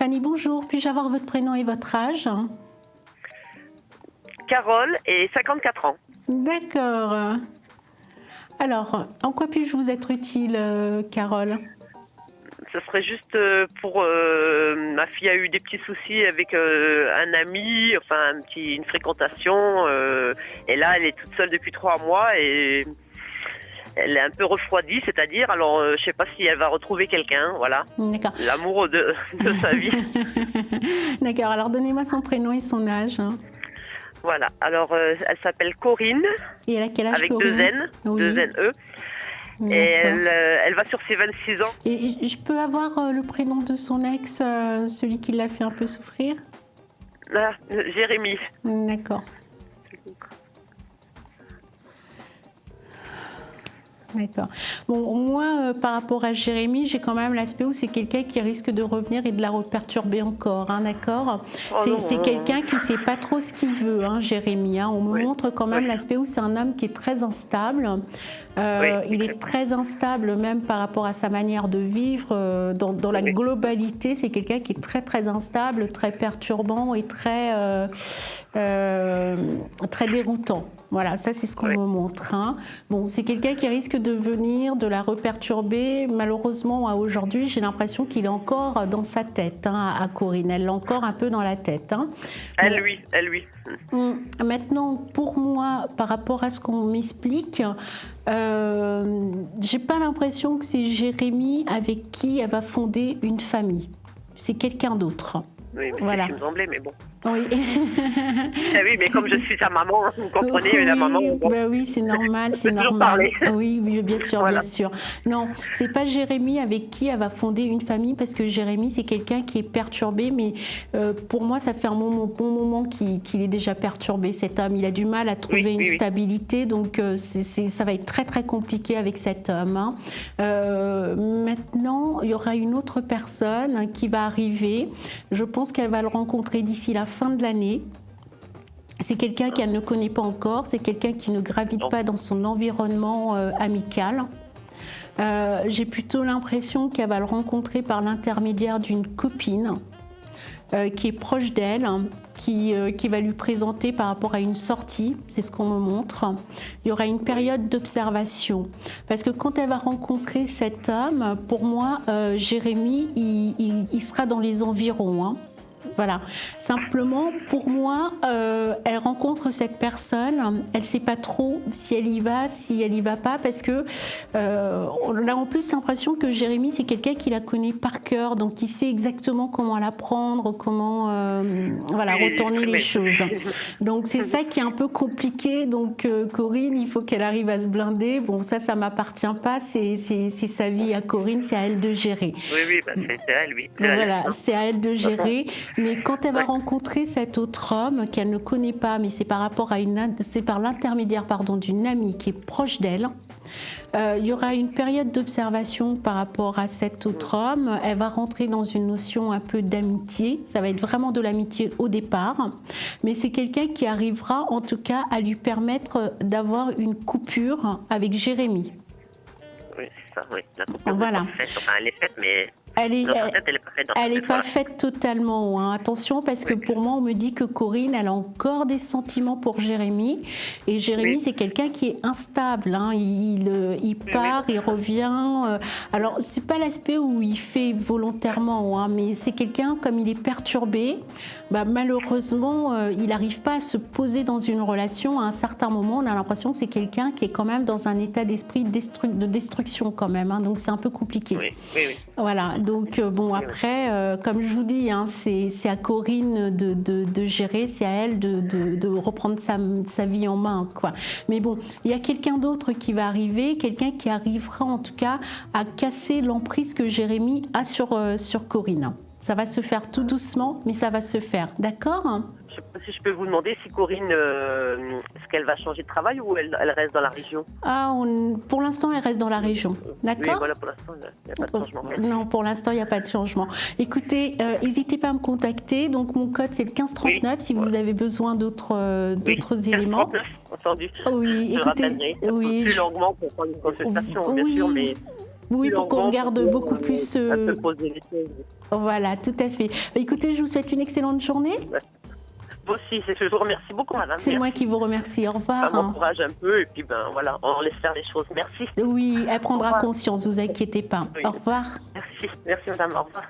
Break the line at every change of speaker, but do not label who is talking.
Fanny, bonjour. Puis-je avoir votre prénom et votre âge?
Carole et 54 ans.
D'accord. Alors, en quoi puis-je vous être utile, Carole?
Ce serait juste pour... ma fille a eu des petits soucis avec un ami, enfin une fréquentation. Et là, elle est toute seule depuis 3 mois et elle est un peu refroidie, c'est-à-dire, alors je sais pas si elle va retrouver quelqu'un, voilà.
D'accord.
L'amour de sa vie.
D'accord, alors donnez-moi son prénom et son âge.
Voilà, alors elle s'appelle Corinne,
Et elle a quel âge,
avec
Corinne?
2 N,
Oui.
2 N-E. Et elle va sur ses 26 ans.
Et je peux avoir le prénom de son ex, celui qui l'a fait un peu souffrir?
Ah, Jérémy.
D'accord. D'accord. Bon, moi, par rapport à Jérémy, j'ai quand même l'aspect où c'est quelqu'un qui risque de revenir et de la reperturber encore, hein, d'accord? C'est quelqu'un qui ne sait pas trop ce qu'il veut, hein, Jérémy. Hein. On me montre quand même l'aspect où c'est un homme qui est très instable. Il est très instable même par rapport à sa manière de vivre. Dans la globalité, c'est quelqu'un qui est très très instable, très perturbant et très déroutant. Voilà, ça c'est ce qu'on me montre. Hein. Bon, c'est quelqu'un qui risque de venir, de la reperturber. Malheureusement, aujourd'hui, j'ai l'impression qu'il est encore dans sa tête, hein, à Corinne. Elle l'a encore un peu dans la tête. Hein.
Elle, lui.
Maintenant, pour moi, par rapport à ce qu'on m'explique, j'ai pas l'impression que c'est Jérémy avec qui elle va fonder une famille. C'est quelqu'un d'autre.
Oui, mais
voilà.
C'est ce qui me semblait, mais bon.
Oui.
Oui, mais comme je suis sa maman, vous comprenez,
oui,
la maman. Bon.
Bah oui, c'est normal, c'est
toujours
normal.
parler.
Oui, bien sûr,
Voilà.
bien sûr. Non, c'est pas Jérémy avec qui elle va fonder une famille, parce que Jérémy, c'est quelqu'un qui est perturbé, mais pour moi, ça fait un bon moment qu'il est déjà perturbé, cet homme. Il a du mal à trouver une stabilité, donc ça va être très très compliqué avec cet homme. Hein. Maintenant, il y aura une autre personne qui va arriver. Je pense qu'elle va le rencontrer d'ici la fin de l'année. C'est quelqu'un qu'elle ne connaît pas encore, c'est quelqu'un qui ne gravite pas dans son environnement amical. J'ai plutôt l'impression qu'elle va le rencontrer par l'intermédiaire d'une copine qui est proche d'elle, qui va lui présenter par rapport à une sortie, c'est ce qu'on me montre. Il y aura une période d'observation. Parce que quand elle va rencontrer cet homme, pour moi, Jérémy, il sera dans les environs. Hein. Voilà. Simplement, pour moi, elle rencontre cette personne, elle ne sait pas trop si elle y va, si elle y va pas, parce que on a en plus l'impression que Jérémy, c'est quelqu'un qui la connaît par cœur, donc il sait exactement comment la prendre, comment retourner les choses. Donc c'est ça qui est un peu compliqué. Donc Corinne, il faut qu'elle arrive à se blinder. Bon, ça m'appartient pas, c'est sa vie à Corinne, c'est à elle de gérer.
Oui, bah, c'est à elle, oui.
Voilà, c'est à elle de gérer. Mais quand elle va rencontrer cet autre homme qu'elle ne connaît pas, mais c'est par l'intermédiaire d'une amie qui est proche d'elle, il y aura une période d'observation par rapport à cet autre homme. Elle va rentrer dans une notion un peu d'amitié. Ça va être vraiment de l'amitié au départ. Mais c'est quelqu'un qui arrivera en tout cas à lui permettre d'avoir une coupure avec Jérémy.
Oui, c'est ça, oui. La coupure
voilà.
est faite. Enfin, elle est faite, mais...
Elle n'est pas faite totalement. Hein. Attention, parce que pour moi, on me dit que Corinne, elle a encore des sentiments pour Jérémy. Et Jérémy, c'est quelqu'un qui est instable. Hein. Il part, il revient. Alors, c'est pas l'aspect où il fait volontairement, hein, mais c'est quelqu'un, comme il est perturbé, malheureusement, il n'arrive pas à se poser dans une relation. À un certain moment, on a l'impression que c'est quelqu'un qui est quand même dans un état d'esprit de destruction quand même. Hein. Donc, c'est un peu compliqué.
Oui.
Voilà. Donc après, comme je vous dis, hein, c'est à Corinne de gérer, c'est à elle de reprendre sa vie en main, quoi. Mais bon, il y a quelqu'un d'autre qui va arriver, quelqu'un qui arrivera en tout cas à casser l'emprise que Jérémy a sur Corinne. Ça va se faire tout doucement, mais ça va se faire, d'accord ?
Si je peux vous demander si Corinne, est-ce qu'elle va changer de travail ou elle reste dans la région?
Pour l'instant, elle reste dans la région. D'accord ?
Oui, voilà, pour l'instant, il n'y a pas de changement.
Non, pour l'instant, il n'y a pas de changement. Écoutez, n'hésitez pas à me contacter. Donc, mon code, c'est le 1539 si vous avez besoin d'autres éléments.
1539, entendu.
Oui,
je
écoutez,
rappellerai. Plus longuement pour prendre une consultation, bien sûr, mais...
Oui,
plus
pour qu'on
longuement,
regarde
pour
beaucoup plus.
un peu poser les choses.
Voilà, tout à fait. Bah, écoutez, je vous souhaite une excellente journée.
Vous aussi, je vous remercie beaucoup, madame.
C'est moi
Merci.
qui vous remercie. Au
Ça
revoir.
m'encourage un peu et puis ben voilà, on laisse faire les choses. Merci.
Oui, elle
Au
prendra
revoir.
conscience, vous inquiétez pas.
Oui.
Au revoir.
Merci, merci madame, au revoir.